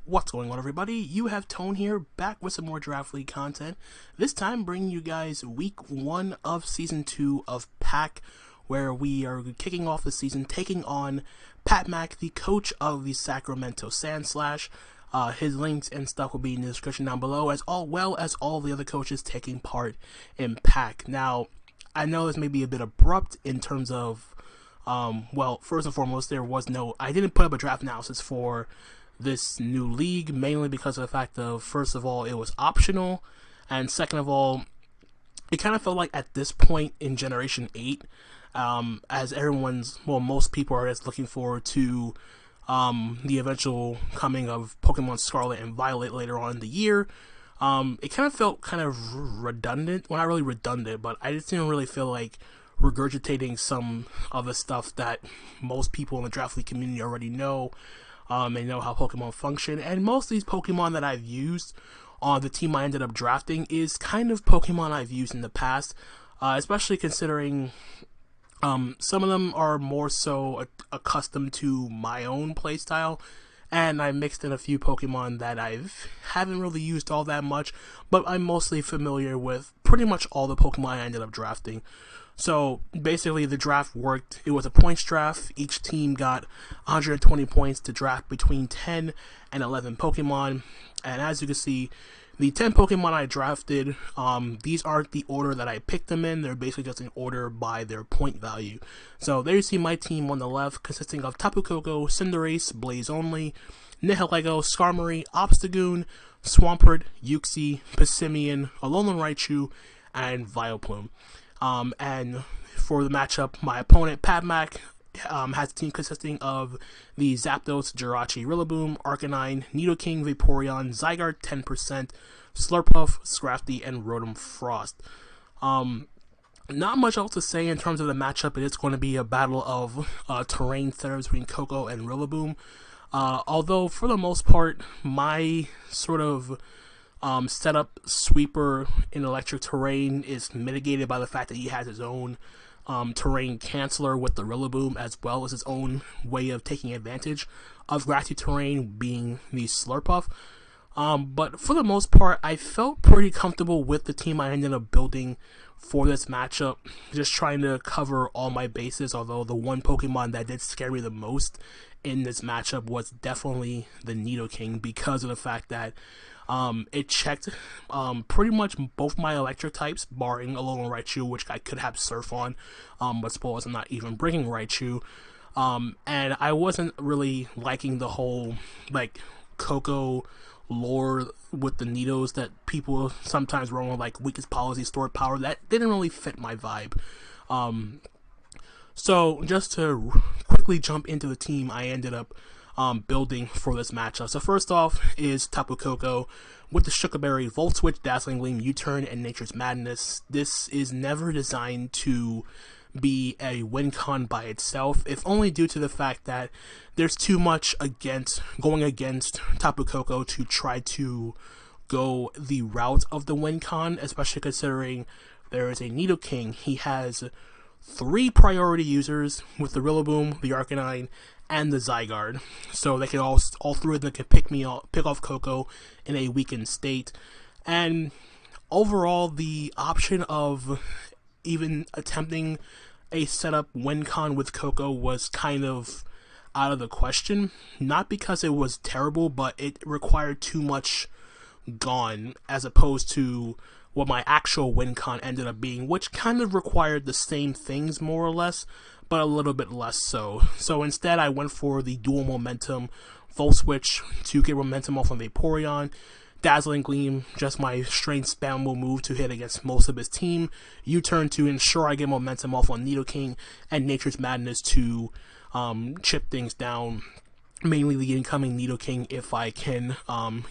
What's going on, everybody? You have Tone here, back with some more Draft League content. This time bringing you guys week 1 of season 2 of PAC, where we are kicking off the season taking on Patmac, the coach of the Sacramento Sandslash. His links and stuff will be in the description down below, as well as all the other coaches taking part in PAC. Now, I know this may be a bit abrupt in terms of, well, first and foremost, I didn't put up a draft analysis for this new league, mainly because of the fact of, first of all, it was optional, and second of all, it kind of felt like at this point in Generation 8, as most people are just looking forward to the eventual coming of Pokemon Scarlet and Violet later on in the year. It kind of felt kind of redundant. Well, not really redundant, but I just didn't really feel like regurgitating some of the stuff that most people in the Draft League community already know. They know how Pokemon function, and most of these Pokemon that I've used on the team I ended up drafting is kind of Pokemon I've used in the past, especially considering some of them are more so accustomed to my own playstyle, and I mixed in a few Pokemon that haven't really used all that much, but I'm mostly familiar with pretty much all the Pokemon I ended up drafting. So basically the draft worked. It was a points draft. Each team got 120 points to draft between 10 and 11 Pokemon. And as you can see, the 10 Pokemon I drafted, these aren't the order that I picked them in. They're basically just in order by their point value. So there you see my team on the left, consisting of Tapu Koko, Cinderace, Blaze Only, NIHILEGO, Skarmory, Obstagoon, Swampert, Uxie, Passimian, Alolan Raichu, and Vileplume. And for the matchup, my opponent, Patmac, has a team consisting of the Zapdos, Jirachi, Rillaboom, Arcanine, Nidoking, Vaporeon, Zygarde 10%, Slurpuff, Scrafty, and Rotom Frost. Not much else to say in terms of the matchup. It is going to be a battle of terrain setups between Koko and Rillaboom. Although, for the most part, my sort of setup sweeper in electric terrain is mitigated by the fact that he has his own terrain canceller with the Rillaboom, as well as his own way of taking advantage of grassy terrain, being the Slurpuff. But for the most part, I felt pretty comfortable with the team I ended up building for this matchup, just trying to cover all my bases, although the one Pokemon that did scare me the most in this matchup was definitely the Nidoking, because of the fact that it checked pretty much both my electric types, barring Alolan Raichu, which I could have Surf on, but suppose I'm not even bringing Raichu. And I wasn't really liking the whole, like, Koko lore with the Nidos that people sometimes run with, like, weakest policy, stored power. That didn't really fit my vibe. So just to quickly jump into the team I ended up building for this matchup. So first off is Tapu Koko with the Shuckleberry, Volt Switch, Dazzling Gleam, U-Turn, and Nature's Madness. This is never designed to be a win con by itself, if only due to the fact that there's too much going against Tapu Koko to try to go the route of the win con, especially considering there is a Nidoking. He has 3 priority users with the Rillaboom, the Arcanine, and the Zygarde, so they can all 3 of them can pick off Koko in a weakened state. And overall, the option of even attempting a setup win con with Koko was kind of out of the question. Not because it was terrible, but it required too much gone, as opposed to what my actual win con ended up being, which kind of required the same things more or less, but a little bit less so. So instead I went for the dual momentum Volt Switch to get momentum off of Vaporeon, Dazzling Gleam, just my straight spammable move to hit against most of his team, U-Turn to ensure I get momentum off on Nidoking, and Nature's Madness to chip things down, mainly the incoming Nidoking. If I can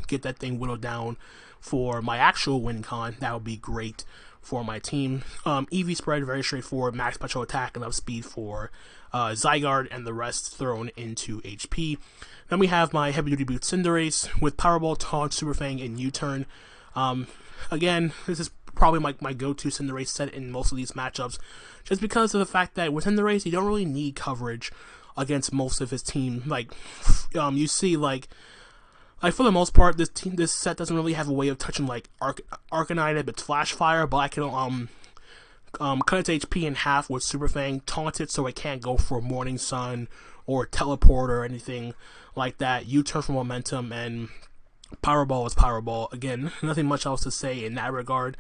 get that thing whittled down for my actual win con, that would be great for my team. EV spread, very straightforward, max special attack, enough speed for Zygarde, and the rest thrown into HP. Then we have my heavy duty boot Cinderace with Powerball, Taunt, Super Fang, and U-Turn. Again, this is probably my go-to Cinderace set in most of these matchups, just because of the fact that with Cinderace, you don't really need coverage against most of his team. Like, you see, like, like for the most part, this set doesn't really have a way of touching like Arcanine if it's Flash Fire, but I can cut its HP in half with Super Fang, taunt it so it can't go for Morning Sun or Teleport or anything like that. U-turn for momentum, and Powerball is Powerball. Again, nothing much else to say in that regard.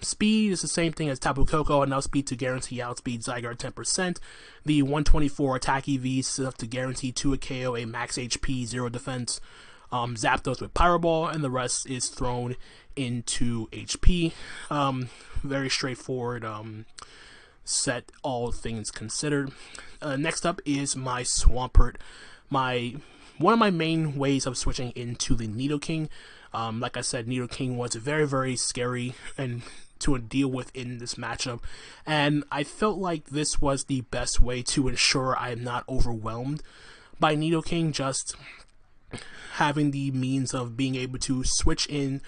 Speed is the same thing as Tapu Koko, enough speed to guarantee outspeed Zygarde 10%. The 124 attack EV is enough to guarantee 2 a KO, a max HP, 0 defense. Zapdos with Powerball, and the rest is thrown into HP. Very straightforward set, all things considered. Next up is my Swampert. One of my main ways of switching into the Nidoking. Like I said, Nidoking was very, very scary and to deal with in this matchup, and I felt like this was the best way to ensure I am not overwhelmed by Nidoking, just having the means of being able to switch in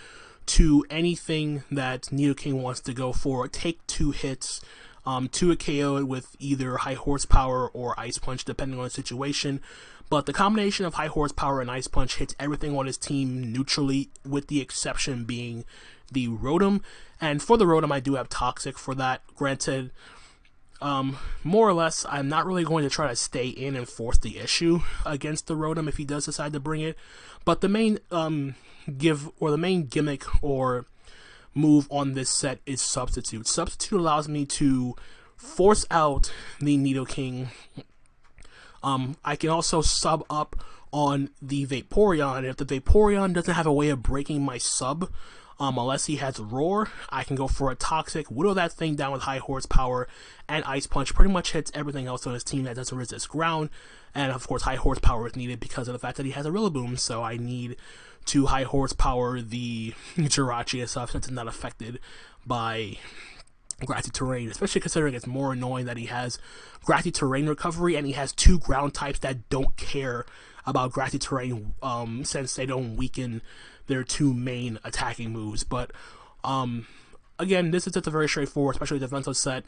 to anything that Nidoking wants to go for, take 2 hits, to a KO with either High Horsepower or Ice Punch, depending on the situation. But the combination of High Horsepower and Ice Punch hits everything on his team neutrally, with the exception being the Rotom. And for the Rotom, I do have Toxic for that. Granted, more or less, I'm not really going to try to stay in and force the issue against the Rotom if he does decide to bring it. But the main the main gimmick or move on this set is Substitute. Substitute allows me to force out the Nidoking. I can also sub up on the Vaporeon, and if the Vaporeon doesn't have a way of breaking my sub, unless he has Roar, I can go for a Toxic, whittle that thing down with High Horsepower, and Ice Punch pretty much hits everything else on his team that doesn't resist ground. And of course, High Horsepower is needed because of the fact that he has a Rillaboom, so I need to High Horsepower the Jirachi and stuff since it's not affected by Grassy Terrain, especially considering it's more annoying that he has Grassy Terrain recovery and he has 2 ground types that don't care about Grassy Terrain, since they don't weaken their 2 main attacking moves. But again, this is just a very straightforward, especially defensive set,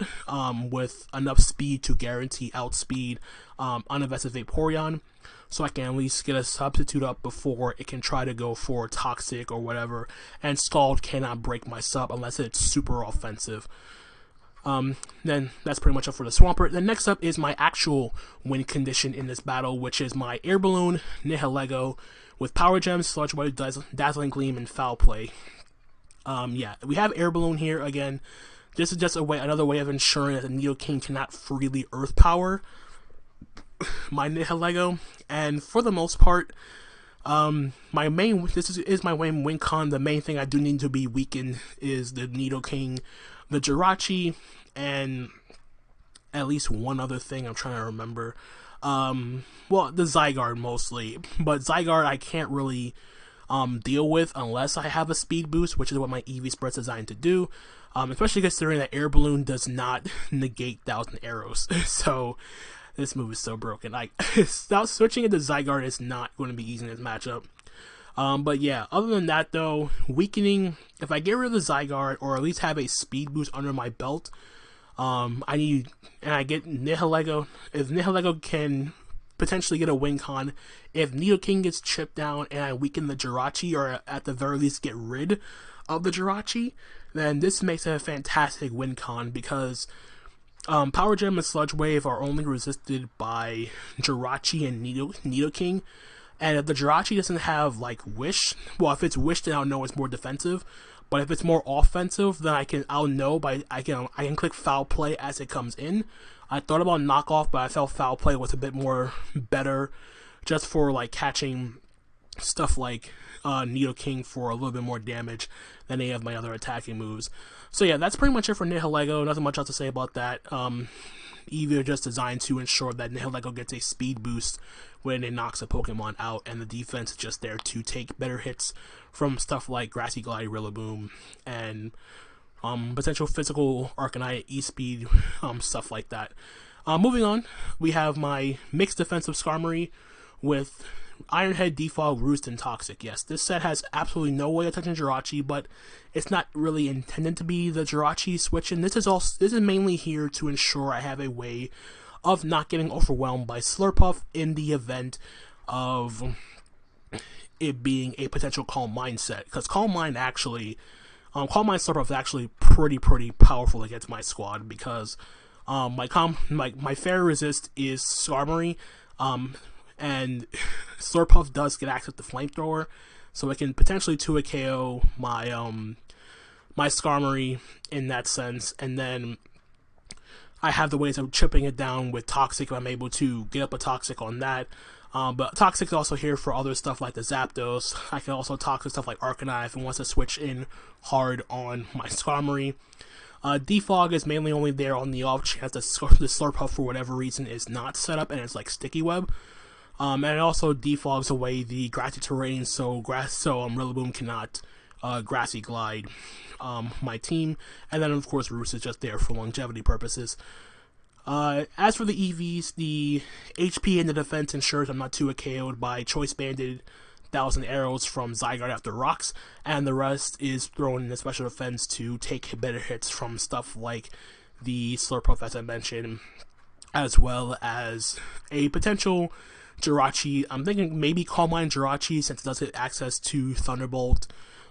with enough speed to guarantee outspeed uninvested Vaporeon, so I can at least get a Substitute up before it can try to go for Toxic or whatever, and Scald cannot break my sub unless it's super offensive. Then that's pretty much up for the Swampert. Then next up is my actual win condition in this battle, which is my Air Balloon, NIHILEGO, with Power Gems, Sludge Wave, Dazzling Gleam, and Foul Play. Yeah, we have Air Balloon here again. This is just another way of ensuring that the Nidoking cannot freely Earth Power my NIHILEGO, and for the most part, this is my main win con. The main thing I do need to be weakened is the Nidoking, the Jirachi, and at least one other thing I'm trying to remember. Well, the Zygarde mostly, but Zygarde I can't really deal with unless I have a speed boost, which is what my EV Spread's designed to do. Especially considering that Air Balloon does not negate 1,000 arrows, so this move is so broken. Like, switching into Zygarde is not going to be easy in this matchup. But yeah, other than that though, weakening, if I get rid of the Zygarde or at least have a speed boost under my belt, I get NIHILEGO. If NIHILEGO can potentially get a win con, if Nidoking gets chipped down and I weaken the Jirachi, or at the very least get rid of the Jirachi, then this makes it a fantastic win con, because Power Gem and Sludge Wave are only resisted by Jirachi and Nidoking, and if the Jirachi doesn't have like Wish, well, if it's Wish, then I'll know it's more defensive. But if it's more offensive, then I'll know by I can click Foul Play as it comes in. I thought about Knockoff, but I felt Foul Play was a bit more better, just for like catching stuff like Nidoking for a little bit more damage than any of my other attacking moves. So yeah, that's pretty much it for NIHILEGO. Nothing much else to say about that. Eevee are just designed to ensure that NIHILEGO gets a speed boost when it knocks a Pokemon out, and the defense is just there to take better hits from stuff like Grassy Glide, Rillaboom, and potential physical Arcanine, E-Speed, stuff like that. Moving on, we have my mixed defensive Skarmory with Ironhead, Defog, Roost, and Toxic. Yes, this set has absolutely no way of touching Jirachi, but it's not really intended to be the Jirachi switch, and this is mainly here to ensure I have a way of not getting overwhelmed by Slurpuff in the event of it being a potential Calm Mind set, because Calm Mind actually, Calm Mind Slurpuff is actually pretty powerful against my squad, because my fair resist is Skarmory, and Slurpuff does get access to Flamethrower, so it can potentially 2-hit KO my Skarmory in that sense, and then I have the ways of chipping it down with Toxic if I'm able to get up a Toxic on that. But Toxic is also here for other stuff like the Zapdos. I can also Toxic stuff like Arcanine if it wants to switch in hard on my Skarmory. Defog is mainly only there on the off chance that the Slurpuff for whatever reason is not set up and it's like Sticky Web. And it also defogs away the grassy terrain, so Rillaboom cannot Grassy Glide my team. And then of course Roost is just there for longevity purposes. As for the EVs, the HP and the defense ensures I'm not 2-hit KO'd by Choice Banded, 1,000 Arrows from Zygarde after Rocks, and the rest is thrown in the special defense to take better hits from stuff like the Slurpuff, as I mentioned, as well as a potential Jirachi. I'm thinking maybe Calm Mind Jirachi, since it does get access to Thunderbolt.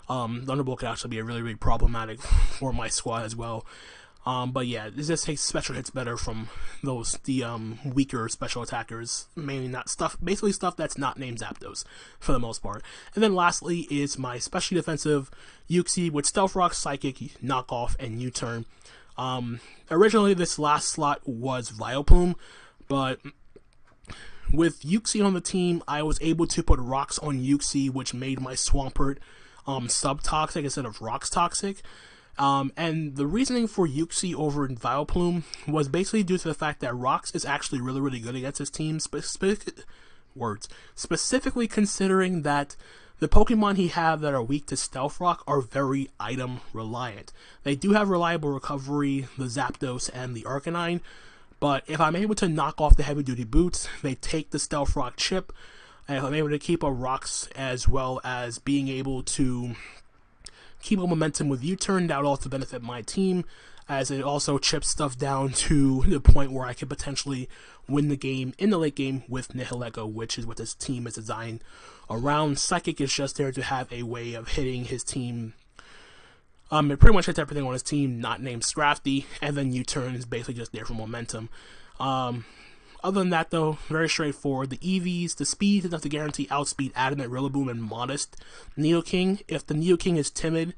Thunderbolt could actually be really problematic for my squad as well. But yeah, this just takes special hits better from the weaker special attackers, mainly not stuff, basically stuff that's not named Zapdos for the most part. And then lastly is my specially defensive Uxie with Stealth Rock, Psychic, Knockoff, and U-Turn. Originally this last slot was Vileplume, but with Uxie on the team, I was able to put Rocks on Uxie, which made my Swampert sub-toxic instead of Rocks toxic. And the reasoning for Uxie over in Vileplume was basically due to the fact that Rocks is actually really good against his team, specifically considering that the Pokemon he have that are weak to Stealth Rock are very item reliant. They do have reliable recovery, the Zapdos and the Arcanine, but if I'm able to knock off the heavy duty boots, they take the Stealth Rock chip, and if I'm able to keep up Rocks as well as being able to keep up momentum with U-Turn, that would also benefit my team, as it also chips stuff down to the point where I could potentially win the game in the late game with NIHILEGO, which is what this team is designed around. Psychic is just there to have a way of hitting his team. It pretty much hits everything on his team not named Scrafty, and then U-Turn is basically just there for momentum. Other than that, though, very straightforward. The EVs, the speed is enough to guarantee outspeed Adamant, Rillaboom, and Modest Nidoking. If the Nidoking is timid,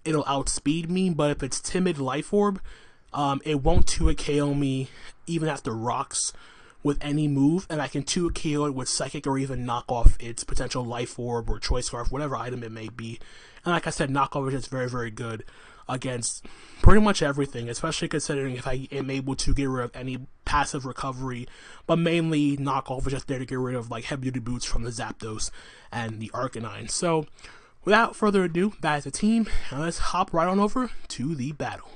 it'll outspeed me, but if it's timid Life Orb, it won't 2-hit KO me even after Rocks with any move, and I can 2-hit KO it with Psychic or even knock off its potential Life Orb or Choice Scarf, whatever item it may be. And like I said, knockoff is just very good against pretty much everything, especially considering if I am able to get rid of any passive recovery, but mainly knockoff is just there to get rid of like heavy duty boots from the Zapdos and the Arcanine. So without further ado, that is the team, and let's hop right on over to the battle.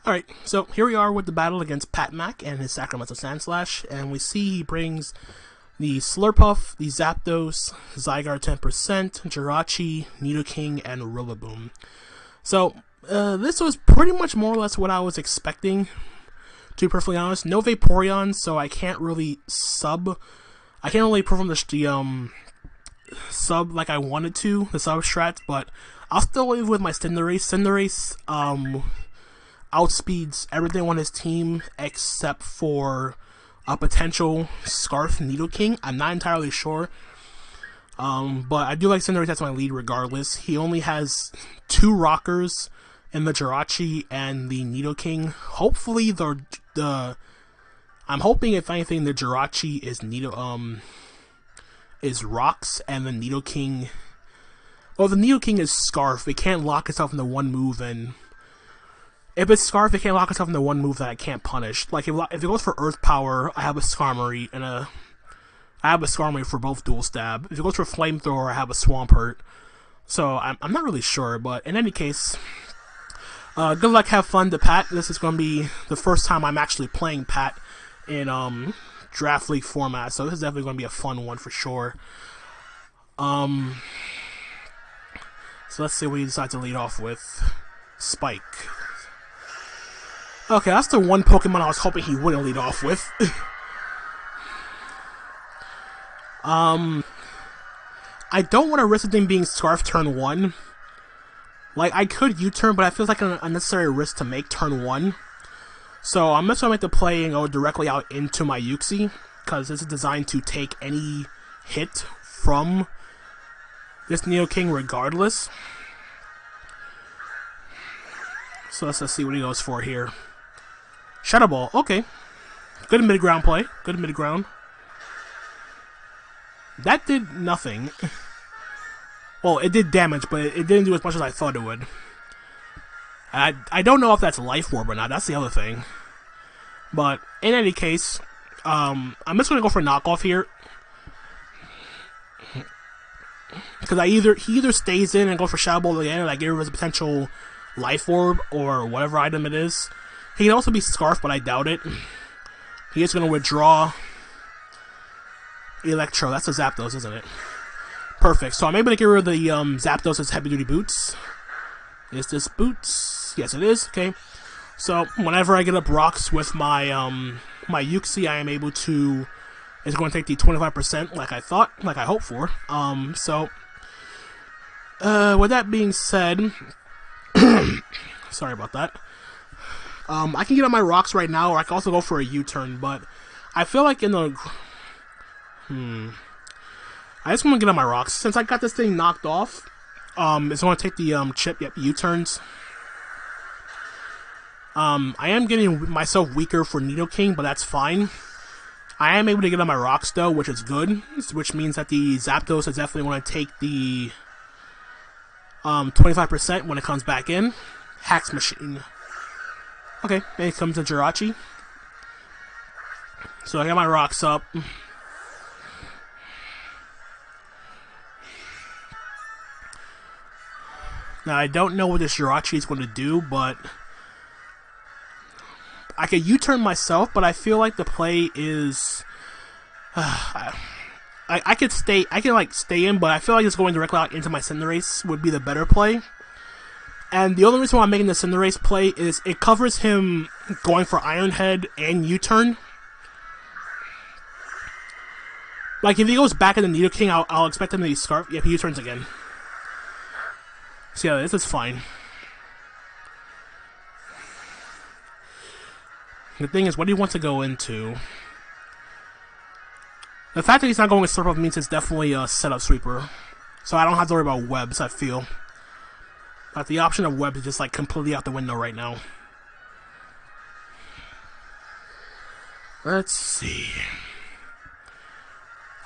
Alright, so here we are with the battle against Patmac and his Sacramento Sandslash, and we see he brings the Slurpuff, the Zapdos, Zygarde 10%, Jirachi, Nidoking, and Rillaboom. So, this was pretty much more or less what I was expecting, to be perfectly honest. No Vaporeon, so I can't really perform the sub like I wanted to, the sub strats, but I'll still live with my Cinderace. Cinderace, outspeeds everything on his team except for a potential Scarf Nidoking. I'm not entirely sure, but I do like Cinderace as my lead regardless. He only has 2 Rockers in the Jirachi and the Nidoking. Hopefully I'm hoping if anything the Jirachi is Rocks and the Nidoking, well, the Nidoking is Scarf. It can't lock itself into one move, and if it's Scarf, it can't lock itself into one move that I can't punish. Like, if it goes for Earth Power, I have a Skarmory, and I have a Skarmory for both Dual Stab. If it goes for Flamethrower, I have a Swampert. So, I'm not really sure, but in any case, good luck, have fun to Pat. This is going to be the first time I'm actually playing Pat in Draft League format, so this is definitely going to be a fun one for sure. So let's see what he decides to lead off with. Spike. Okay, that's the one Pokemon I was hoping he wouldn't lead off with. I don't want to risk the thing being Scarf turn 1. Like, I could U-turn, but I feel like an unnecessary risk to make turn 1. So I'm just going to make the play and go directly out into my Uxie, because this is designed to take any hit from this Nidoking regardless. So let's see what he goes for here. Shadow Ball, okay. Good mid-ground play. Good mid-ground. That did nothing. Well, it did damage, but it didn't do as much as I thought it would. I don't know if that's Life Orb or not. That's the other thing. But in any case, I'm just gonna go for knockoff here, because he either stays in and go for Shadow Ball again, and I get rid of his potential Life Orb or whatever item it is. He can also be Scarf, but I doubt it. He is gonna withdraw Electro. That's a Zapdos, isn't it? Perfect. So I'm able to get rid of the Zapdos as heavy duty boots. Is this boots? Yes, it is. Okay. So whenever I get up rocks with my my Uxie, I am able to. It's going to take the 25% like I thought, like I hoped for. So with that being said, sorry about that. I can get on my rocks right now, or I can also go for a U-turn, but I feel like in the I just want to get on my rocks since I got this thing knocked off. It's going to take the chip. Yep, U-turns. I am getting myself weaker for Nidoking, but that's fine. I am able to get on my rocks though, which is good. Which means that the Zapdos is definitely going to take the 25% when it comes back in. Hacks Machine. Okay, then it comes to Jirachi. So I got my rocks up. Now I don't know what this Jirachi is going to do, but I could U-turn myself, but I feel like the play is I could stay. I can like stay in, but I feel like just going directly out into my Cinderace would be the better play. And the only reason why I'm making the Cinderace play is it covers him going for Iron Head and U-turn. Like if he goes back in the Nidoking, I'll expect him to be Scarf. Yep, he U-turns again. So yeah, this is fine. The thing is, what do you want to go into? The fact that he's not going with Slurp Up means it's definitely a setup sweeper. So I don't have to worry about webs, I feel. But the option of web is just like completely out the window right now. Let's see.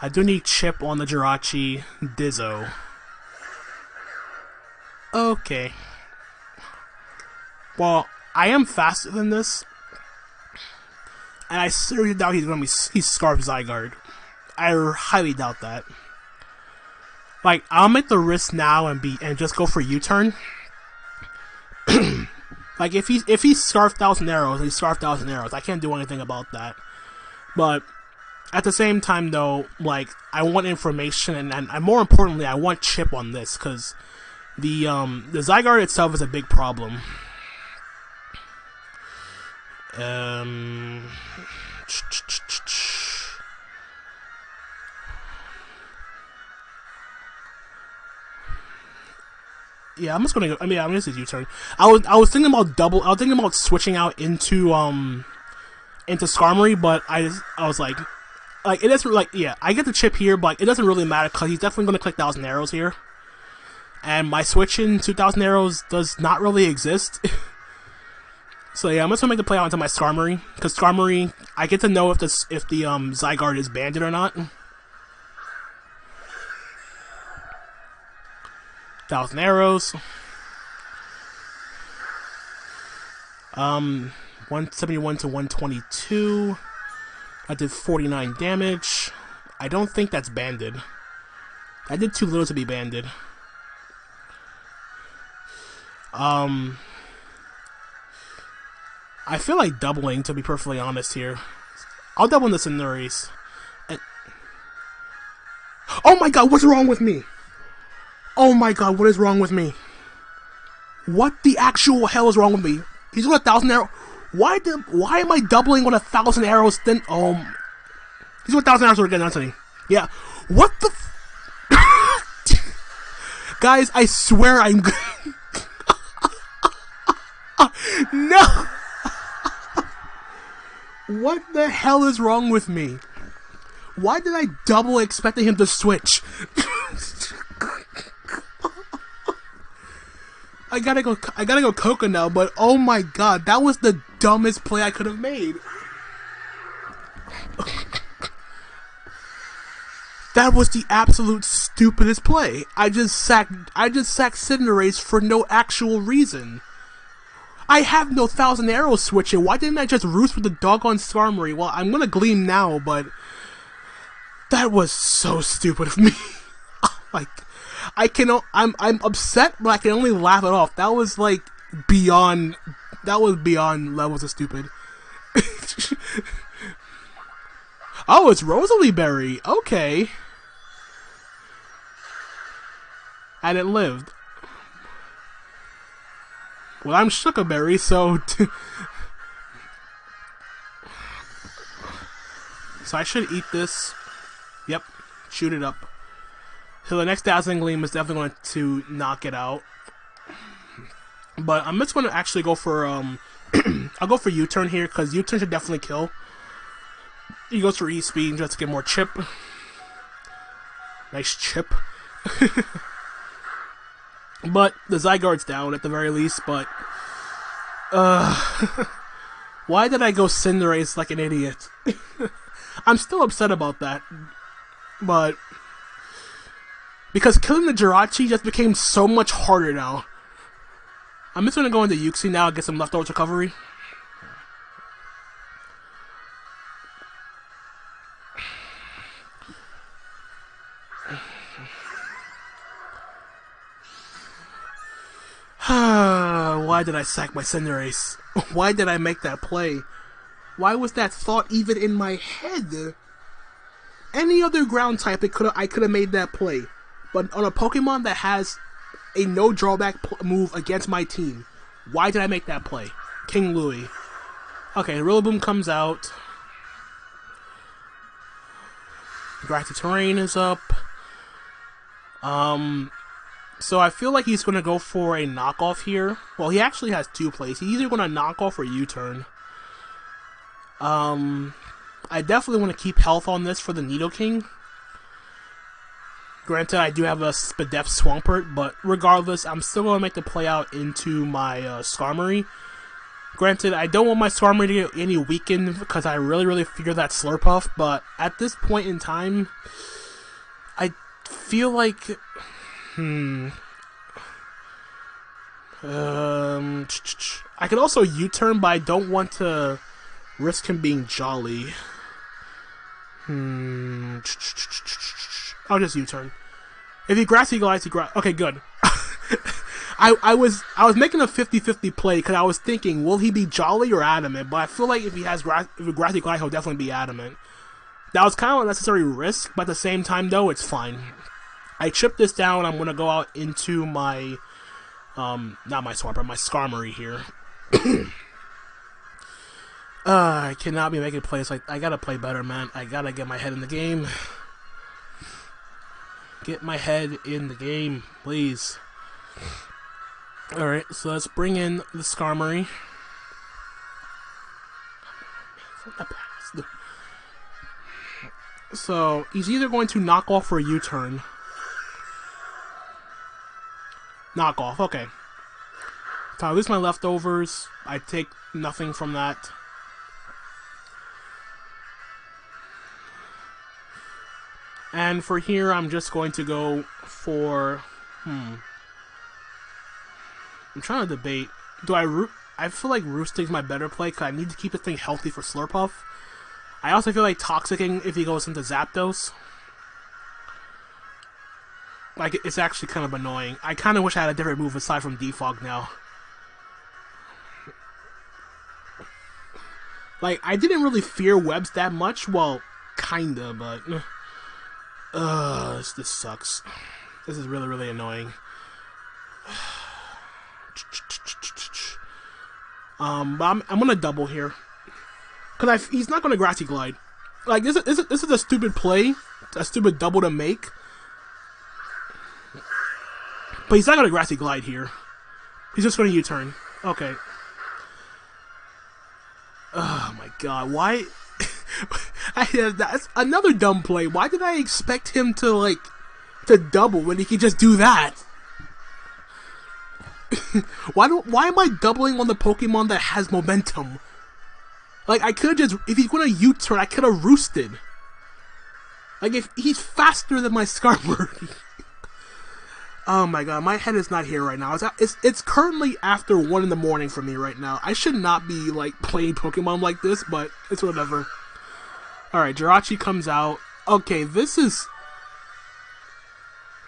I do need chip on the Jirachi Dizzo. Okay. Well, I am faster than this. And I seriously doubt he's Scarf Zygarde. I highly doubt that. Like, I'll make the risk now and just go for U-turn. Like if he's Scarf Thousand Arrows, he's Scarf Thousand Arrows. I can't do anything about that. But at the same time, though, like I want information, and more importantly, I want chip on this because the Zygarde itself is a big problem. Yeah, I'm just gonna go. I mean, I'm gonna use U-turn. I was thinking about switching out into Skarmory, but I was like it doesn't like I get the chip here, but it doesn't really matter because he's definitely gonna click 1,000 Arrows here, and my switch in 2,000 Arrows does not really exist. So yeah, I'm just gonna make the play out into my Skarmory because Skarmory, I get to know if the Zygarde is banded or not. 1,000 Arrows. 171 to 122. I did 49 damage. I don't think that's banded. I did too little to be banded. I feel like doubling, to be perfectly honest here. I'll double this in the race. Oh my god, what's wrong with me? Oh my god, what is wrong with me? What the actual hell is wrong with me? He's got 1,000 arrows. Why am I doubling on 1,000 arrows? Then he's got 1,000 arrows again, isn't he? Yeah. What the? Guys, I swear I'm... No! What the hell is wrong with me? Why did I double expecting him to switch? I gotta go Coco now, but oh my god, that was the dumbest play I could have made. That was the absolute stupidest play. I just sacked Cinderace for no actual reason. I have no Thousand Arrows switching. Why didn't I just roost with the doggone Skarmory? Well, I'm gonna Gleam now, but that was so stupid of me. Like, I'm upset, but I can only laugh it off. That was like beyond levels of stupid. Oh, it's Rosalie Berry. Okay. And it lived. Well, I'm Sugarberry, so... So I should eat this. Yep. Shoot it up. So the next Dazzling Gleam is definitely going to knock it out. But I'm just going to actually go for... I'll go for U-Turn here, because U-Turn should definitely kill. He goes for E-Speed just to get more chip. Nice chip. But the Zygarde's down at the very least, but... Why did I go Cinderace like an idiot? I'm still upset about that. But... because killing the Jirachi just became so much harder now. I'm just going to go into Uxie now and get some leftovers recovery. Why did I sack my Cinderace? Why did I make that play? Why was that thought even in my head? Any other ground type, I could have made that play. But on a Pokemon that has a no drawback move against my team, why did I make that play? King Louie. Okay, Rillaboom comes out. Grassy Terrain is up. So I feel like he's going to go for a knockoff here. Well, he actually has two plays. He's either going to knock off or U-turn. I definitely want to keep health on this for the Nidoking. Granted, I do have a Spadef Swampert, but regardless, I'm still going to make the play out into my Skarmory. Granted, I don't want my Skarmory to get any weakened because I really fear that Slurpuff, but at this point in time, I feel like... I could also U-turn, but I don't want to risk him being Jolly. I'll just U-turn. If he Grassy Glides, he okay, good. I was making a 50-50 play because I was thinking, will he be Jolly or Adamant? But I feel like if he has Grassy Glide, he'll definitely be Adamant. That was kind of a necessary risk, but at the same time, though, it's fine. I chipped this down. I'm gonna go out into my, not my Swampert, my Skarmory here. I cannot be making plays like I gotta play better, man. I gotta get my head in the game. Get my head in the game, please. Alright, so let's bring in the Skarmory. So, he's either going to knock off or U-turn. Knock off, okay. So I lose my leftovers. I take nothing from that. And for here, I'm just going to go for... I'm trying to debate. Do I feel like Roosting's my better play, because I need to keep this thing healthy for Slurpuff. I also feel like Toxicking if he goes into Zapdos. Like, it's actually kind of annoying. I kind of wish I had a different move aside from Defog now. Like, I didn't really fear webs that much. Well, kinda, but... this sucks. This is really annoying. But I'm gonna double here. Because he's not gonna Grassy Glide. Like, this is a stupid play. A stupid double to make. But he's not gonna Grassy Glide here. He's just gonna U-turn. Okay. Oh my god, why? That's another dumb play. Why did I expect him to, like, to double when he could just do that? Why am I doubling on the Pokemon that has momentum? Like, I could've just, if he's gonna U-turn, I could've roosted. Like, if he's faster than my Skarmory. Oh my god, my head is not here right now. It's currently after 1 in the morning for me right now. I should not be, like, playing Pokemon like this, but it's whatever. Alright, Jirachi comes out. Okay, this is...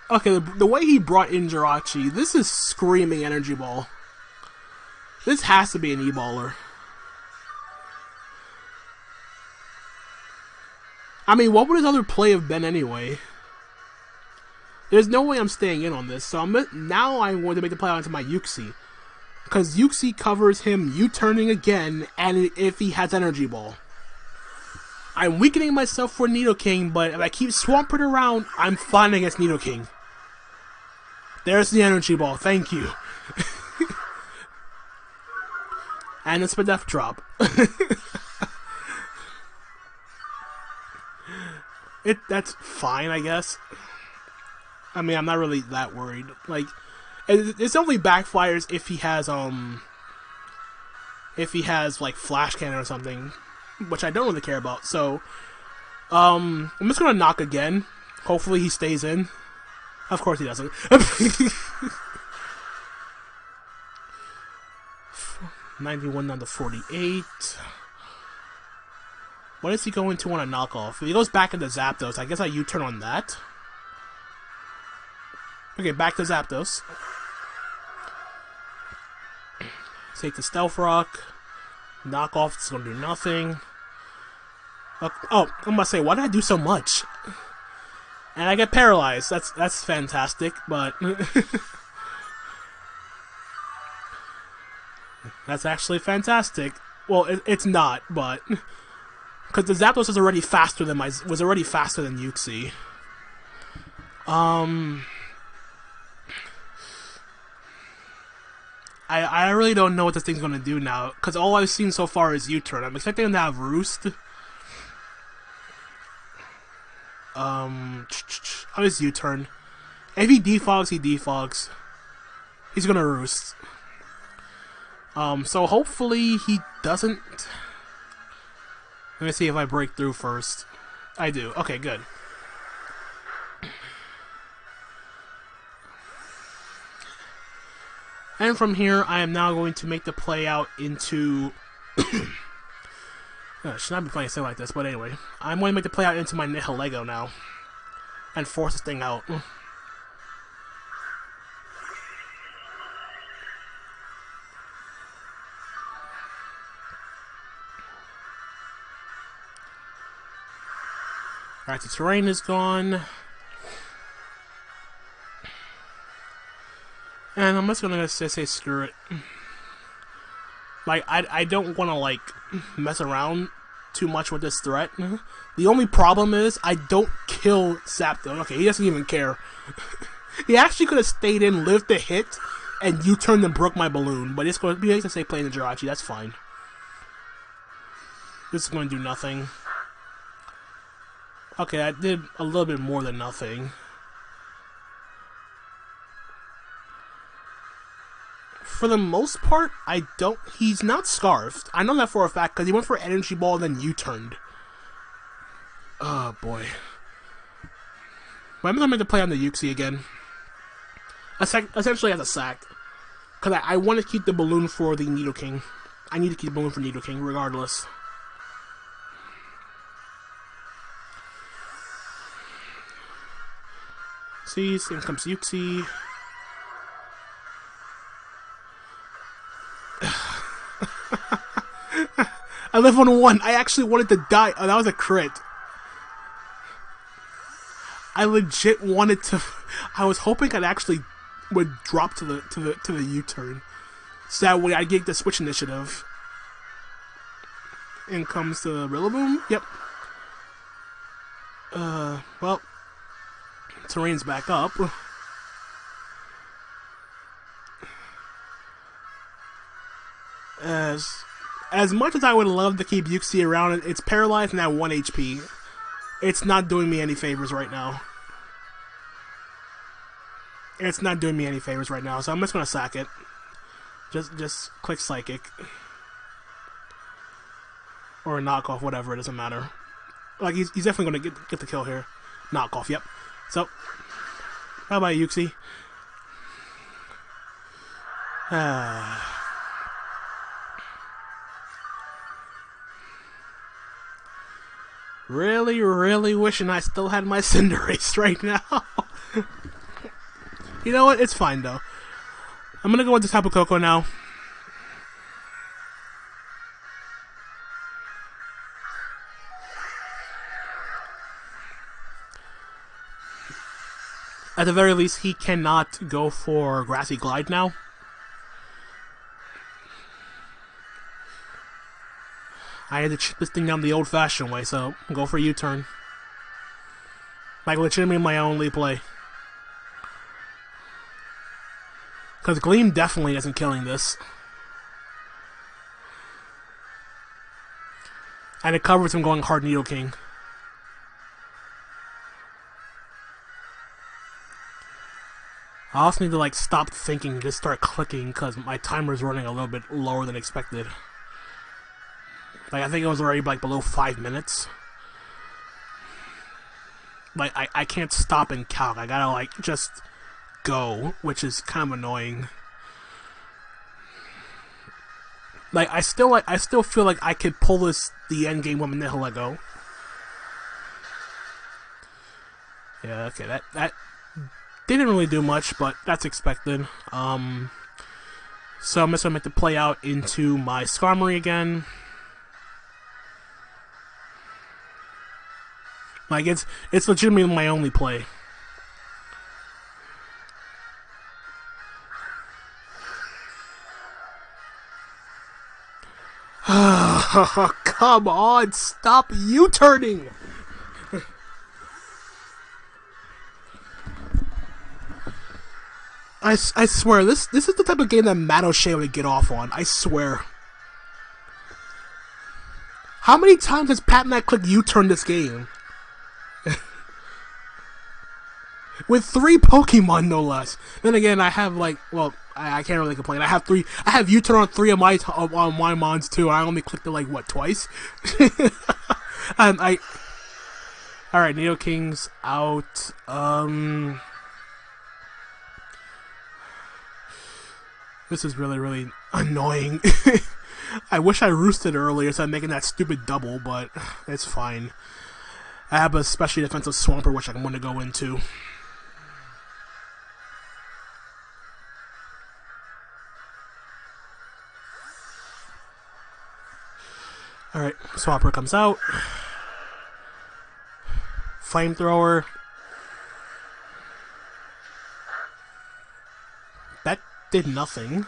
Okay, the way he brought in Jirachi, this is screaming Energy Ball. This has to be an E-Baller. I mean, what would his other play have been anyway? There's no way I'm staying in on this, so now I'm going to make the play out into my Uxie. Because Uxie covers him U-turning again, and if he has Energy Ball. I'm weakening myself for Nidoking, but if I keep swamping around, I'm fine against Nidoking. There's the Energy Ball, thank you. And it's my Death Drop. That's fine, I guess. I mean, I'm not really that worried. Like, it's only backfires if he has like Flash Cannon or something, which I don't really care about. So, I'm just gonna knock again. Hopefully he stays in. Of course he doesn't. 91 down to 48. What is he going to want to knock off? If he goes back into Zapdos, I guess I U-turn on that. Okay, back to Zapdos. Take the Stealth Rock. Knock off, it's gonna do nothing. Oh, I'm gonna say, why did I do so much? And I get paralyzed. That's fantastic, but that's actually fantastic. Well, it's not, but because the Zapdos is already faster than was already faster than Uxie. I really don't know what this thing's gonna do now, because all I've seen so far is U-turn. I'm expecting him to have Roost. How does U-turn? If he defogs, he defogs. He's gonna Roost. So hopefully he doesn't... Let me see if I break through first. I do. Okay, good. And from here, I am now going to make the play out into... should not be playing something like this, but anyway. I'm going to make the play out into my NIHILEGO now. And force this thing out. Alright, the terrain is gone. And I'm just gonna say screw it. Like, I don't want to, like, mess around too much with this threat. The only problem is, I don't kill Zapdos. Okay, he doesn't even care. He actually could have stayed in, lived the hit, and U-turned and broke my balloon. But it's going to be nice to say playing the Jirachi, that's fine. This is going to do nothing. Okay, I did a little bit more than nothing. For the most part, he's not Scarfed. I know that for a fact, because he went for Energy Ball, then U-turned. Oh, boy. But I'm going to make the play on the Uxie again. Essentially as a sack. Because I want to keep the balloon for the Nidoking. I need to keep the balloon for Nidoking, regardless. See, in comes Uxie. I live on 1. I actually wanted to die. Oh, that was a crit. I legit wanted to. I was hoping I'd actually would drop to the U-turn, so that way I'd get the switch initiative. In comes the Rillaboom. Yep. Well, terrain's back up. As much as I would love to keep Uxie around, it's paralyzed and at 1 HP. It's not doing me any favors right now. It's not doing me any favors right now, so I'm just gonna sack it. Just click Psychic. Or a knockoff, whatever, it doesn't matter. Like, he's definitely gonna get the kill here. Knockoff, yep. So, bye-bye, Uxie. Really, really wishing I still had my Cinderace right now. You know what? It's fine, though. I'm gonna go into Tapu Koko now. At the very least, he cannot go for Grassy Glide now. I had to chip this thing down the old-fashioned way, so go for a U-turn. Like, legitimately my only play. Because Gleam definitely isn't killing this. And it covers him going hard Nidoking. I also need to, like, stop thinking and just start clicking because my timer's running a little bit lower than expected. Like, I think it was already, like, below 5 minutes. Like, I can't stop and calc. I gotta, like, just go, which is kind of annoying. Like, I still feel like I could pull the end game with NIHILEGO. Yeah, okay, that didn't really do much, but that's expected. So I'm just gonna make the play out into my Skarmory again. Like, it's legitimately my only play. Come on, stop U-turning! I swear, this is the type of game that MattOshea would get off on, I swear. How many times has Patmac clicked U-turn this game? With 3 Pokemon, no less. Then again, I have, like, well, I can't really complain. I have U-turn on 3 of my mons too. I only clicked it, like, what, twice? And alright, Nidoking's out. This is really, really annoying. I wish I roosted earlier instead of making that stupid double, but it's fine. I have a specially defensive Swampert, which I'm going to go into. Alright, Swampert comes out. Flamethrower. That did nothing.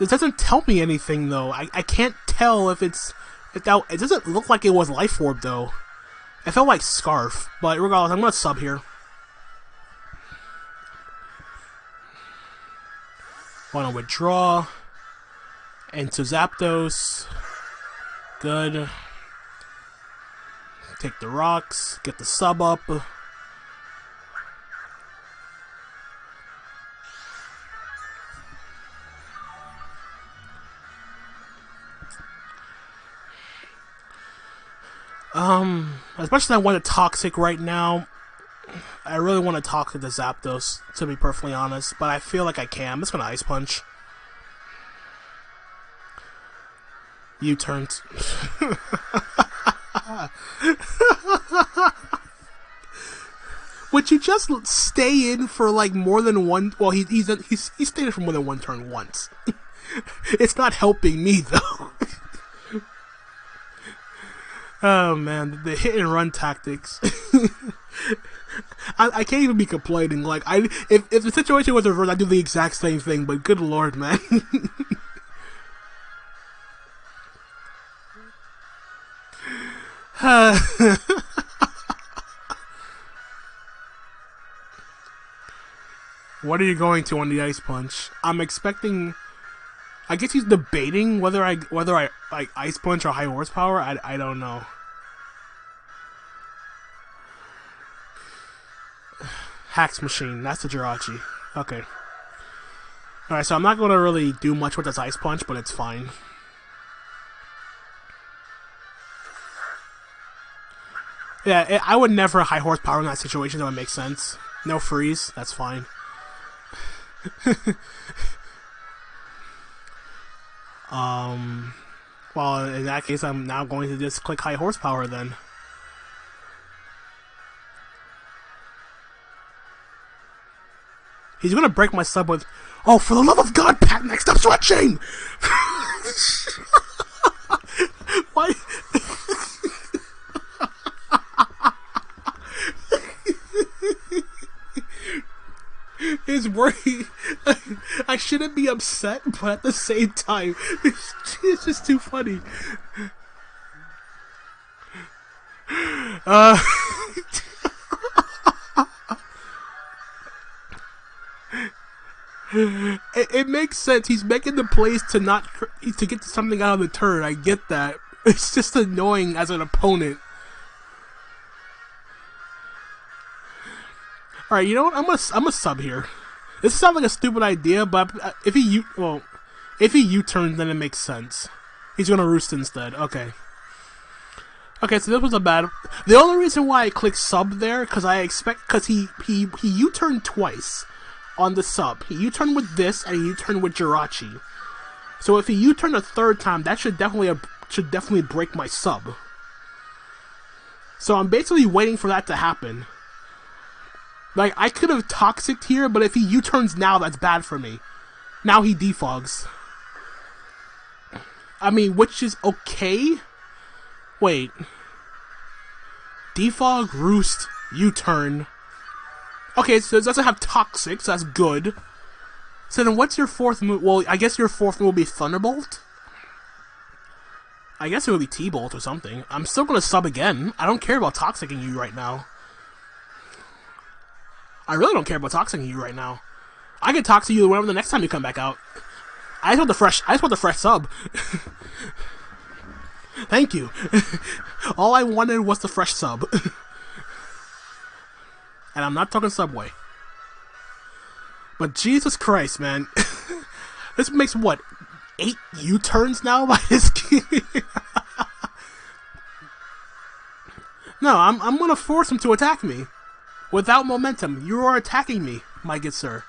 This doesn't tell me anything, though. I can't tell if it's... It doesn't look like it was Life Orb, though. It felt like Scarf. But regardless, I'm going to sub here. Want to withdraw. Into Zapdos. Good. Take the rocks. Get the sub up. Especially I want a Toxic right now. I really want to talk to the Zapdos, to be perfectly honest, but I feel like I can. I'm just gonna Ice Punch. U-turned. Would you just stay in for like more than one? Well, he stayed in for more than one turn once. It's not helping me though. Oh man, the hit and run tactics. I can't even be complaining. Like if the situation was reversed, I'd do the exact same thing. But good lord, man. What are you going to on the Ice Punch? I'm expecting I guess he's debating whether I like Ice Punch or High Horsepower. I don't know. Hacks Machine. That's the Jirachi. Okay. Alright, so I'm not going to really do much with this Ice Punch, but it's fine. Yeah, I would never High Horsepower in that situation. That would make sense. No freeze. That's fine. Well, in that case, I'm now going to just click High Horsepower then. He's gonna break my sub with... Oh, for the love of God, Patmac, stop switching! Why? His worry... I shouldn't be upset, but at the same time, it's just too funny. It makes sense. He's making the plays to get something out of the turn. I get that. It's just annoying as an opponent. All right, you know what? I'm a sub here. This sounds like a stupid idea, but if he U-turns, then it makes sense. He's gonna roost instead. Okay. Okay, so this was a bad. The only reason why I clicked sub there, because he U-turned twice on the sub. He U-turned with this, and he U-turned with Jirachi. So if he U-turned a third time, that should definitely break my sub. So I'm basically waiting for that to happen. Like, I could have Toxic'd here, but if he U-turns now, that's bad for me. Now he defogs. I mean, which is okay. Wait. Defog, Roost, U-turn. Okay, so it doesn't have Toxic, so that's good. So then what's your fourth move? Well, I guess your fourth move will be Thunderbolt? I guess it would be T-Bolt or something. I'm still going to sub again. I don't care about Toxicing you right now. I really don't care about Toxicing you right now. I can Toxic you whenever the next time you come back out. I just want the fresh sub. Thank you. All I wanted was the fresh sub. And I'm not talking Subway. But Jesus Christ, man. This makes, what, 8 U-turns now by this game? No, I'm gonna force him to attack me. Without momentum. You are attacking me, my good sir.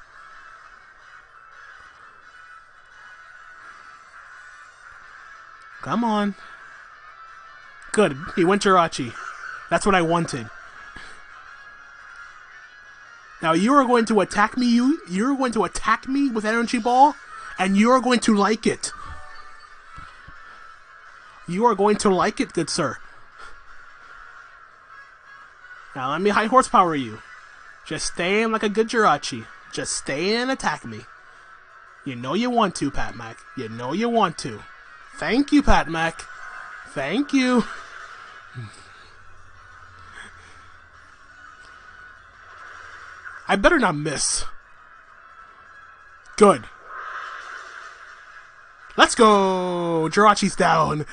Come on. Good. He went Jirachi. That's what I wanted. Now you are going to attack me. You're going to attack me with Energy Ball, and you are going to like it. You are going to like it, good sir. Now let me High Horsepower you. Just stay in like a good Jirachi. Just stay in and attack me. You know you want to, Patmac. You know you want to. Thank you, Patmac. Thank you. I better not miss. Good. Let's go! Jirachi's down.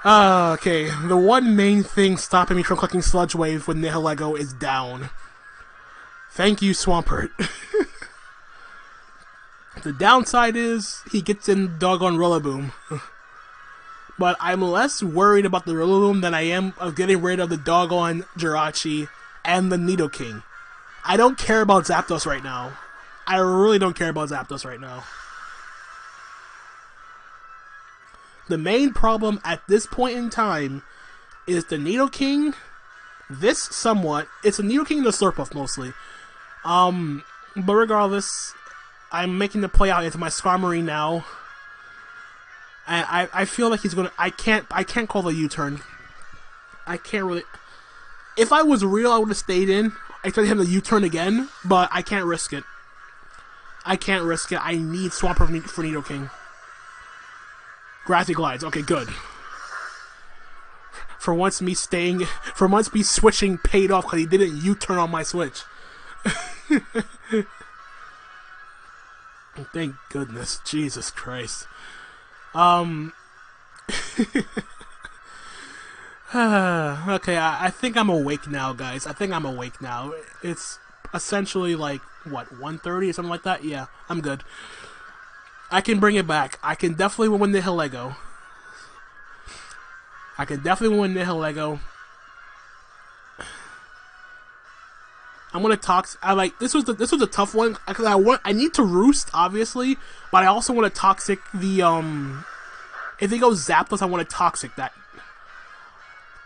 Okay, the one main thing stopping me from clicking Sludge Wave with NIHILEGO is down. Thank you, Swampert. The downside is, he gets in doggone Rillaboom. But I'm less worried about the Rillaboom than I am of getting rid of the doggone Jirachi and the Nidoking. I don't care about Zapdos right now. I really don't care about Zapdos right now. The main problem at this point in time is the Nidoking, this somewhat, it's a Nidoking and the Slurpuff mostly. But regardless, I'm making the play out into my Skarmory now. And I feel like he's gonna, I can't call the U-turn. I can't really, if I was real, I would have stayed in. I expected him to U-turn again, but I can't risk it. I can't risk it. I need Swampert for Nidoking. Grassy Glides. Okay, good. For once me switching paid off because he didn't U-turn on my switch. Thank goodness. Jesus Christ. Okay, I think I'm awake now, guys. I think I'm awake now. It's essentially like, what, 1:30 or something like that? Yeah, I'm good. I can bring it back. I can definitely win NIHILEGO. I can definitely win NIHILEGO. I'm gonna toxic. This was a tough one because I need to roost, obviously, but I also want to toxic the if they go Zapdos, I want to toxic that.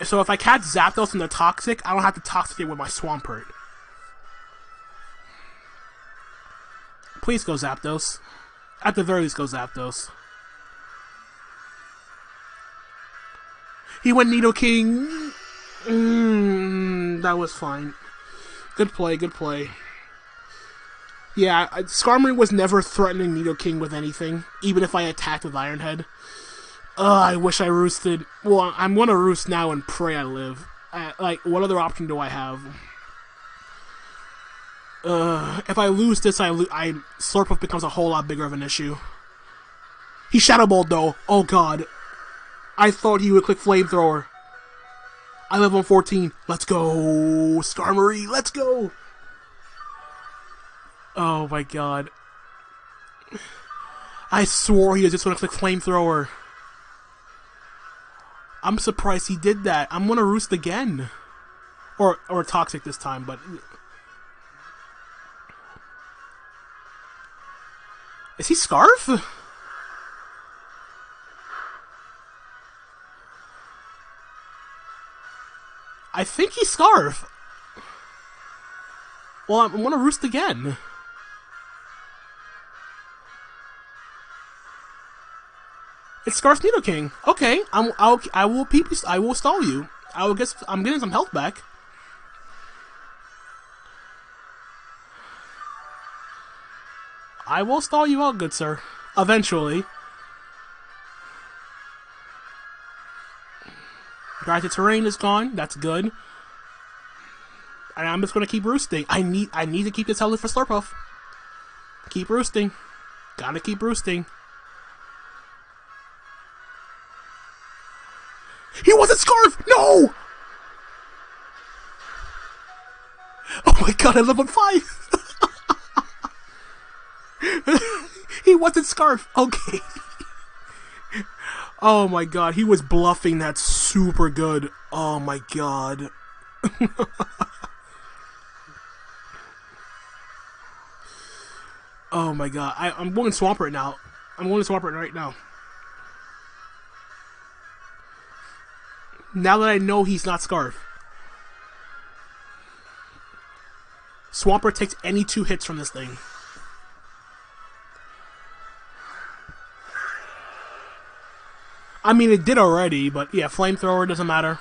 So if I catch Zapdos and they're toxic, I don't have to toxic it with my Swampert. Please go Zapdos. At the very least, go Zapdos. He went Nidoking. That was fine. Good play, good play. Yeah, Skarmory was never threatening Nidoking with anything, even if I attacked with Iron Head. I wish I roosted. Well, I'm gonna roost now and pray I live. What other option do I have? If I lose this, Slurpuff becomes a whole lot bigger of an issue. He Shadow Balled though. Oh god. I thought he would click Flamethrower. I live on 14. Let's go, Skarmory. Let's go. Oh my god. I swore he was just gonna click Flamethrower. I'm surprised he did that. I'm gonna roost again. Or toxic this time, but... Is he Scarf? I think he's Scarf. Well, I'm gonna roost again. It's Scarf Nidoking. Okay, I will stall you. I'm getting some health back. I will stall you out, good sir. Eventually. Granted, terrain is gone. That's good. And I'm just gonna keep roosting. I need to keep this healthy for Slurpuff. Keep roosting. Gotta keep roosting. He wasn't Scarf! No! Oh my god, I live on 5! He wasn't Scarf! Okay. Oh my god, he was bluffing that super good. Oh my god. Oh my god. I'm going Swampert now. I'm going to Swampert right now. Now that I know he's not Scarf. Swampert takes any 2 hits from this thing. I mean, it did already, but yeah, Flamethrower doesn't matter.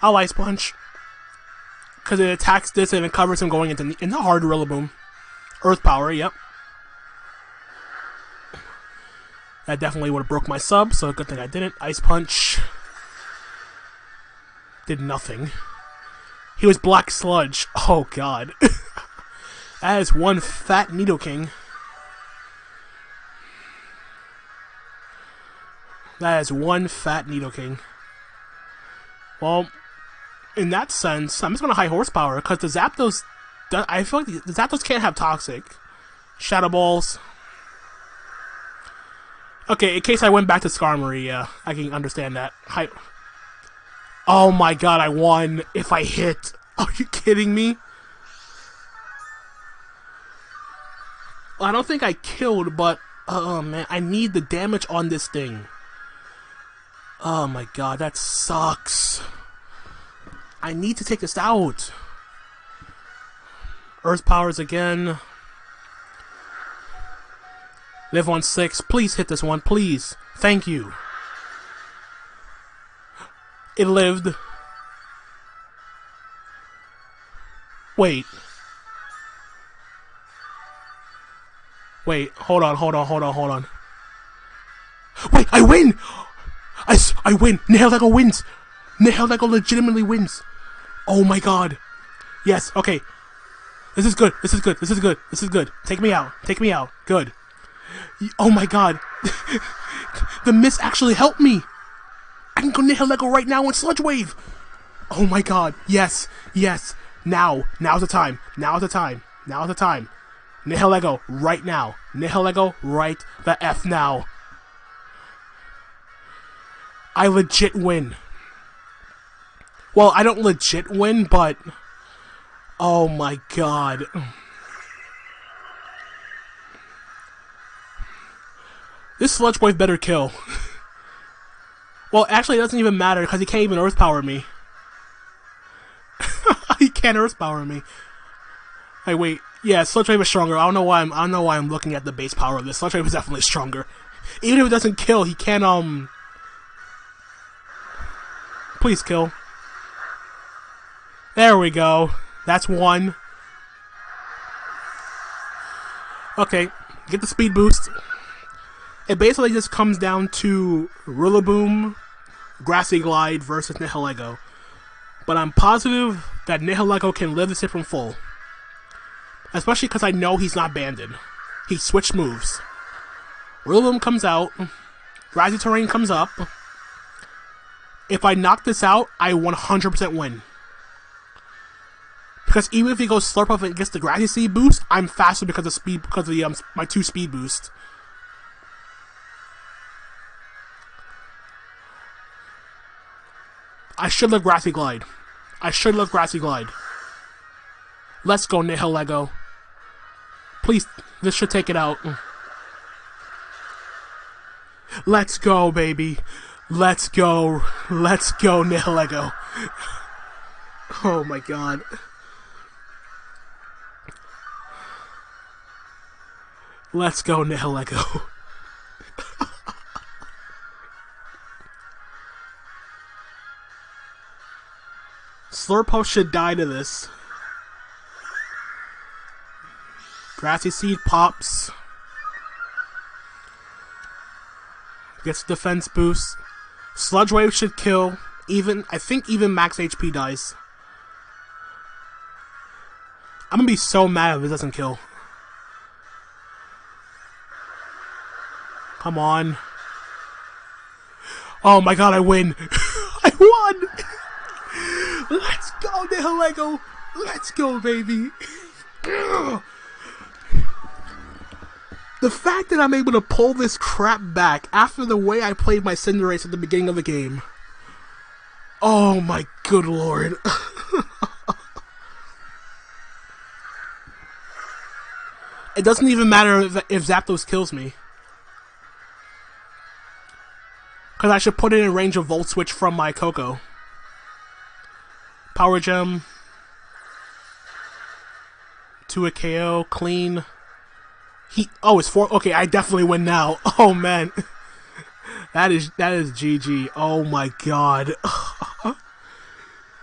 I'll Ice Punch. Because it attacks this and it covers him going into hard Rillaboom. Earth Power, yep. That definitely would have broke my sub, so good thing I didn't. Ice Punch. Did nothing. He was Black Sludge. Oh god. That is one fat Nidoking. That is one fat Nidoking. Well, in that sense, I'm just going to high horsepower, because the Zapdos... I feel like the Zapdos can't have Toxic. Shadow Balls. Okay, in case I went back to Skarmory, yeah, I can understand that. Oh my god, I won if I hit. Are you kidding me? Well, I don't think I killed, but... Oh man, I need the damage on this thing. Oh my god, that sucks. I need to take this out. Earth Powers again. Live on 6. Please hit this one, please. Thank you. It lived. Wait. Wait, hold on. Wait, I win! I win! NIHILEGO wins! NIHILEGO legitimately wins! Oh my god. Yes, okay. This is good. Take me out. Good. Oh my god. The mist actually helped me! I can go NIHILEGO right now in Sludge Wave! Oh my god. Yes. Now's the time. NIHILEGO right now. NIHILEGO right the F now. I legit win. Well, I don't legit win, but... Oh my god. This Sludge Wave better kill. Well, actually, it doesn't even matter, because he can't even Earth Power me. He can't Earth Power me. Hey, wait. Yeah, Sludge Wave is stronger. I don't know why I'm looking at the base power of this. Sludge Wave is definitely stronger. Even if it doesn't kill, he can, Please kill. There we go. That's one. Okay, get the speed boost. It basically just comes down to Rillaboom, Grassy Glide versus NIHILEGO. But I'm positive that NIHILEGO can live this hit from full. Especially because I know he's not banded. He switched moves. Rillaboom comes out. Grassy Terrain comes up. If I knock this out, I 100% win. Because even if he goes Slurp up and gets the Grassy Seed boost, I'm faster because of speed, because of the my 2 speed boost. I should live Grassy Glide. Let's go, NIHILEGO. Please, this should take it out. Let's go, baby. Let's go, NIHILEGO. Oh my god. Let's go, NIHILEGO. Slurpo should die to this. Grassy Seed pops. Gets defense boost. Sludge Wave should kill. I think even max HP dies. I'm gonna be so mad if it doesn't kill. Come on. Oh my god, I win. I won! Let's go, NIHILEGO! Let's go, baby! The fact that I'm able to pull this crap back after the way I played my Cinderace at the beginning of the game. Oh my good lord. It doesn't even matter if Zapdos kills me. Because I should put it in range of Volt Switch from my Coco. Power Gem. To a KO. Clean. Oh, it's 4. Okay, I definitely win now. Oh, man. That is GG. Oh, my god.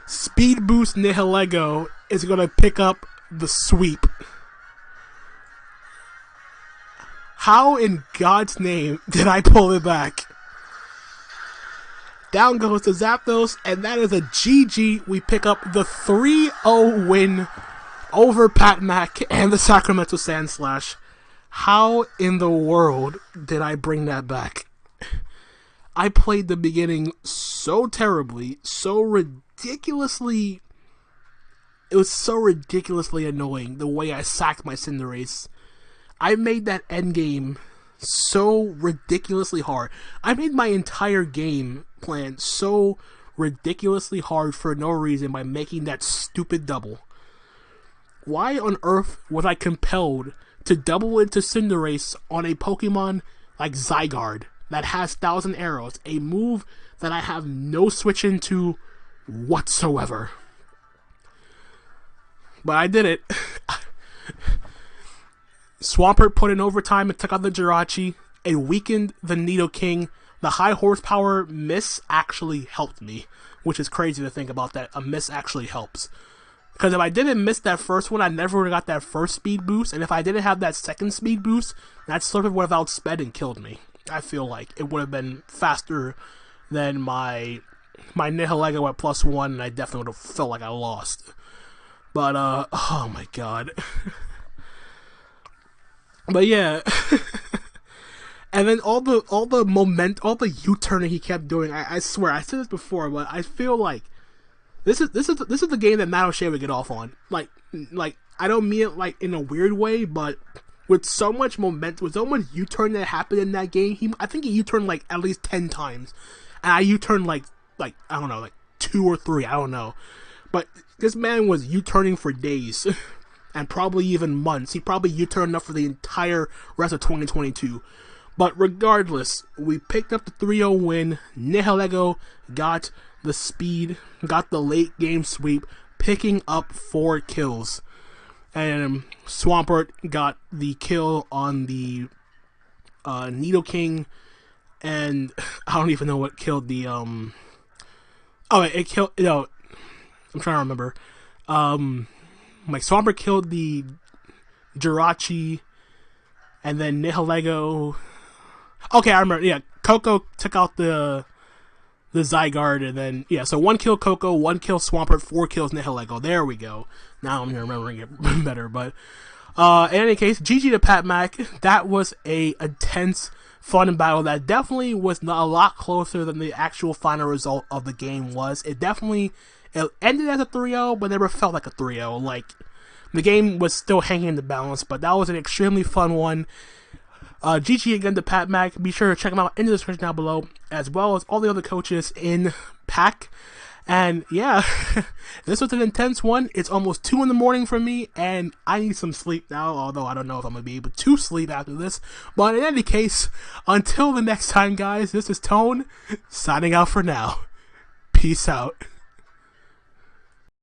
Speed Boost NIHILEGO is going to pick up the sweep. How in God's name did I pull it back? Down goes to Zapdos, and that is a GG. We pick up the 3-0 win over Patmac and the Sacramento Sandslash. How in the world did I bring that back? I played the beginning so terribly, so ridiculously... It was so ridiculously annoying the way I sacked my Cinderace. I made that endgame so ridiculously hard. I made my entire game plan so ridiculously hard for no reason by making that stupid double. Why on earth was I compelled to double into Cinderace on a Pokemon like Zygarde that has 1,000 Arrows, a move that I have no switch into whatsoever? But I did it. Swampert put in overtime and took out the Jirachi. It weakened the Nidoking. The high horsepower miss actually helped me, which is crazy to think about that. A miss actually helps. Because if I didn't miss that first one, I never would have got that first speed boost. And if I didn't have that second speed boost, that Slurper would have outsped and killed me. I feel like it would have been faster than my NIHILEGO at +1, and I definitely would have felt like I lost. But, oh my god. But yeah. And then all the U-turning he kept doing, I swear, I said this before, but I feel like this is the game that MattOshea would get off on. Like I don't mean it like in a weird way, but with so much momentum, with so much U-turn that happened in that game, I think he U-turned like at least 10 times. And I U-turned like I don't know, like 2 or 3, I don't know. But this man was U-turning for days. And probably even months. He probably U-turned enough for the entire rest of 2022. But regardless, we picked up the 3-0 win. NIHILEGO got the speed, got the late game sweep, picking up 4 kills. And Swampert got the kill on the Nidoking, and I don't even know what killed the it killed, you know, I'm trying to remember. Like Swampert killed the Jirachi, and then NIHILEGO. Okay, I remember. Yeah, Coco took out the Zygarde, and then yeah. So 1 kill Coco, 1 kill Swampert, 4 kills NIHILEGO. There we go. Now I'm remembering it better. But in any case, GG to Patmac. That was a intense, fun battle that definitely was not a lot closer than the actual final result of the game was. It ended as a 3-0, but never felt like a 3-0. Like, the game was still hanging in the balance, but that was an extremely fun one. GG again to Patmac. Be sure to check him out in the description down below, as well as all the other coaches in PAC. And yeah, this was an intense one. It's almost 2 in the morning for me, and I need some sleep now, although I don't know if I'm going to be able to sleep after this. But in any case, until the next time, guys, this is Tone, signing out for now. Peace out.